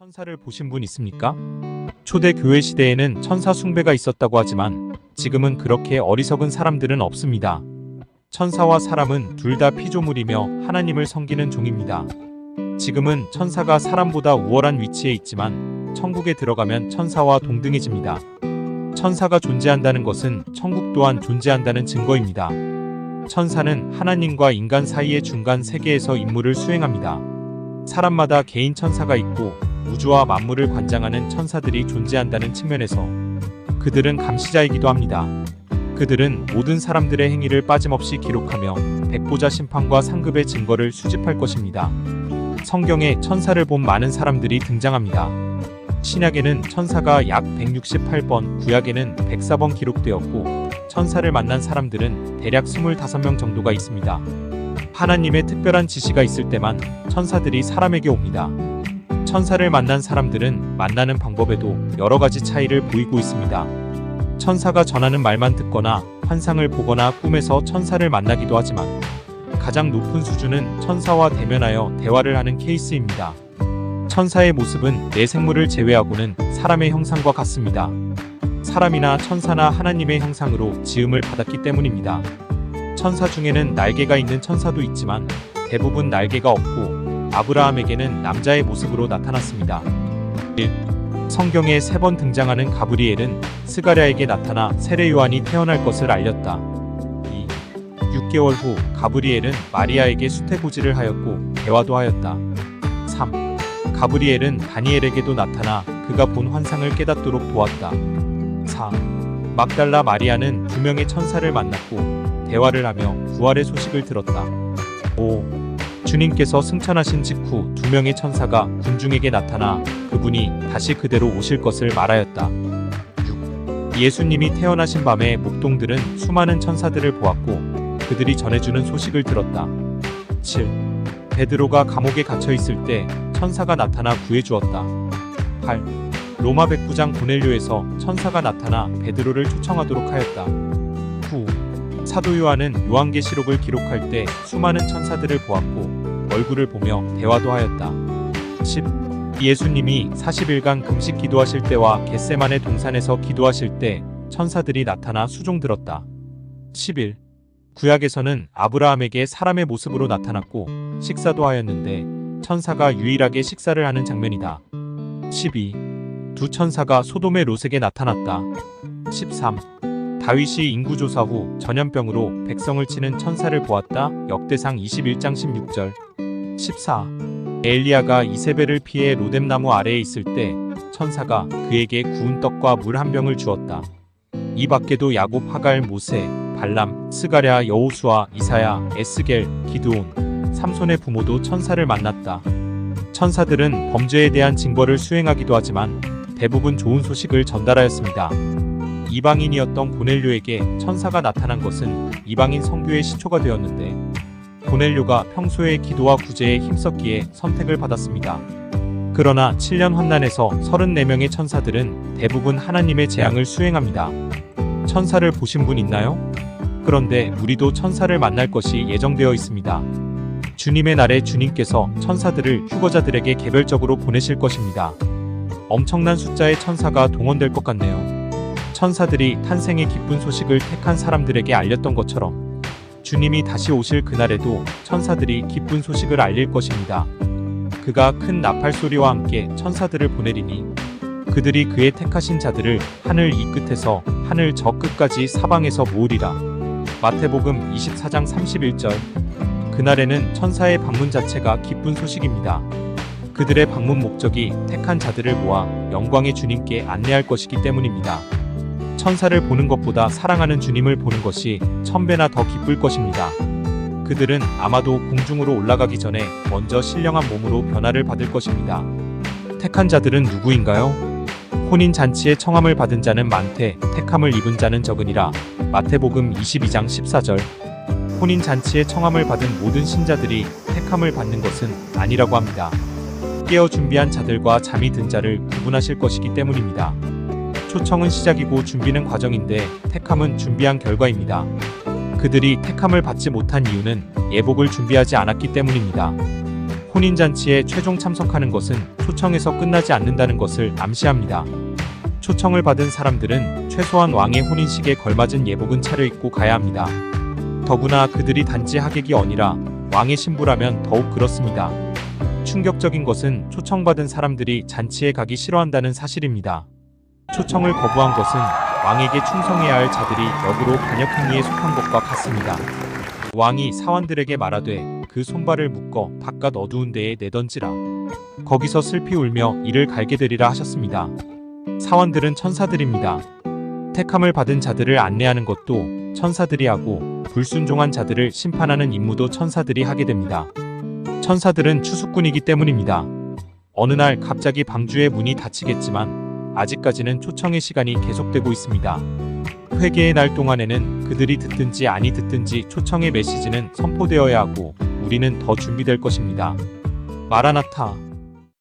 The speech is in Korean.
천사를 보신 분 있습니까? 초대 교회 시대에는 천사 숭배가 있었다고 하지만 지금은 그렇게 어리석은 사람들은 없습니다. 천사와 사람은 둘 다 피조물이며 하나님을 섬기는 종입니다. 지금은 천사가 사람보다 우월한 위치에 있지만 천국에 들어가면 천사와 동등해집니다. 천사가 존재한다는 것은 천국 또한 존재한다는 증거입니다. 천사는 하나님과 인간 사이의 중간 세계에서 임무를 수행합니다. 사람마다 개인 천사가 있고 우주와 만물을 관장하는 천사들이 존재한다는 측면에서 그들은 감시자이기도 합니다. 그들은 모든 사람들의 행위를 빠짐없이 기록하며 백보자 심판과 상급의 증거를 수집할 것입니다. 성경에 천사를 본 많은 사람들이 등장합니다. 신약에는 천사가 약 168번, 구약에는 104번 기록되었고 천사를 만난 사람들은 대략 25명 정도가 있습니다. 하나님의 특별한 지시가 있을 때만 천사들이 사람에게 옵니다. 천사를 만난 사람들은 만나는 방법에도 여러 가지 차이를 보이고 있습니다. 천사가 전하는 말만 듣거나 환상을 보거나 꿈에서 천사를 만나기도 하지만 가장 높은 수준은 천사와 대면하여 대화를 하는 케이스입니다. 천사의 모습은 내 생물을 제외하고는 사람의 형상과 같습니다. 사람이나 천사나 하나님의 형상으로 지음을 받았기 때문입니다. 천사 중에는 날개가 있는 천사도 있지만 대부분 날개가 없고 아브라함에게는 남자의 모습으로 나타났습니다. 1. 성경에 3번 등장하는 가브리엘은 스가랴에게 나타나 세례 요한이 태어날 것을 알렸다. 2. 6개월 후 가브리엘은 마리아에게 수태고지를 하였고 대화도 하였다. 3. 가브리엘은 다니엘에게도 나타나 그가 본 환상을 깨닫도록 도왔다. 4. 막달라 마리아는 2명의 천사를 만났고 대화를 하며 부활의 소식을 들었다. 5. 주님께서 승천하신 직후 2명의 천사가 군중에게 나타나 그분이 다시 그대로 오실 것을 말하였다. 6. 예수님이 태어나신 밤에 목동들은 수많은 천사들을 보았고 그들이 전해주는 소식을 들었다. 7. 베드로가 감옥에 갇혀 있을 때 천사가 나타나 구해주었다. 8. 로마 백부장 고넬료에서 천사가 나타나 베드로를 초청하도록 하였다. 9. 사도 요한은 요한계시록을 기록할 때 수많은 천사들을 보았고 얼굴을 보며 대화도 하였다. 10. 예수님이 40일간 금식 기도하실 때와 겟세마네 동산에서 기도하실 때 천사들이 나타나 수종들었다. 11. 구약에서는 아브라함에게 사람의 모습으로 나타났고 식사도 하였는데 천사가 유일하게 식사를 하는 장면이다. 12. 두 천사가 소돔의 롯에게 나타났다. 13. 다윗이 인구조사 후 전염병으로 백성을 치는 천사를 보았다. 역대상 21장 16절. 14. 엘리야가 이세벨을 피해 로뎀나무 아래에 있을 때 천사가 그에게 구운 떡과 물 한 병을 주었다. 이 밖에도 야곱, 하갈, 모세, 발람, 스가랴, 여호수아, 이사야, 에스겔, 기드온, 삼손의 부모도 천사를 만났다. 천사들은 범죄에 대한 징벌을 수행하기도 하지만 대부분 좋은 소식을 전달하였습니다. 이방인이었던 고넬료에게 천사가 나타난 것은 이방인 선교의 시초가 되었는데 고넬료가 평소에 기도와 구제에 힘썼기에 선택을 받았습니다. 그러나 7년 환난에서 34명의 천사들은 대부분 하나님의 재앙을 수행합니다. 천사를 보신 분 있나요? 그런데 우리도 천사를 만날 것이 예정되어 있습니다. 주님의 날에 주님께서 천사들을 휴거자들에게 개별적으로 보내실 것입니다. 엄청난 숫자의 천사가 동원될 것 같네요. 천사들이 탄생의 기쁜 소식을 택한 사람들에게 알렸던 것처럼 주님이 다시 오실 그날에도 천사들이 기쁜 소식을 알릴 것입니다. 그가 큰 나팔 소리와 함께 천사들을 보내리니 그들이 그의 택하신 자들을 하늘 이 끝에서 하늘 저 끝까지 사방에서 모으리라. 마태복음 24장 31절. 그날에는 천사의 방문 자체가 기쁜 소식입니다. 그들의 방문 목적이 택한 자들을 모아 영광의 주님께 안내할 것이기 때문입니다. 천사를 보는 것보다 사랑하는 주님을 보는 것이 1000배나 더 기쁠 것입니다. 그들은 아마도 공중으로 올라가기 전에 먼저 신령한 몸으로 변화를 받을 것입니다. 택한 자들은 누구인가요? 혼인잔치에 청함을 받은 자는 많되 택함을 입은 자는 적으니라. 마태복음 22장 14절. 혼인잔치에 청함을 받은 모든 신자들이 택함을 받는 것은 아니라고 합니다. 깨어 준비한 자들과 잠이 든 자를 구분하실 것이기 때문입니다. 초청은 시작이고 준비는 과정인데 택함은 준비한 결과입니다. 그들이 택함을 받지 못한 이유는 예복을 준비하지 않았기 때문입니다. 혼인잔치에 최종 참석하는 것은 초청에서 끝나지 않는다는 것을 암시합니다. 초청을 받은 사람들은 최소한 왕의 혼인식에 걸맞은 예복은 차려입고 가야 합니다. 더구나 그들이 단지 하객이 아니라 왕의 신부라면 더욱 그렇습니다. 충격적인 것은 초청받은 사람들이 잔치에 가기 싫어한다는 사실입니다. 초청을 거부한 것은 왕에게 충성해야 할 자들이 역으로 반역행위에 속한 것과 같습니다. 왕이 사환들에게 말하되 그 손발을 묶어 바깥 어두운 데에 내던지라. 거기서 슬피 울며 이를 갈게 되리라 하셨습니다. 사환들은 천사들입니다. 택함을 받은 자들을 안내하는 것도 천사들이 하고 불순종한 자들을 심판하는 임무도 천사들이 하게 됩니다. 천사들은 추수꾼이기 때문입니다. 어느 날 갑자기 방주의 문이 닫히겠지만 아직까지는 초청의 시간이 계속되고 있습니다. 회개의 날 동안에는 그들이 듣든지 아니 듣든지 초청의 메시지는 선포되어야 하고 우리는 더 준비될 것입니다. 마라나타.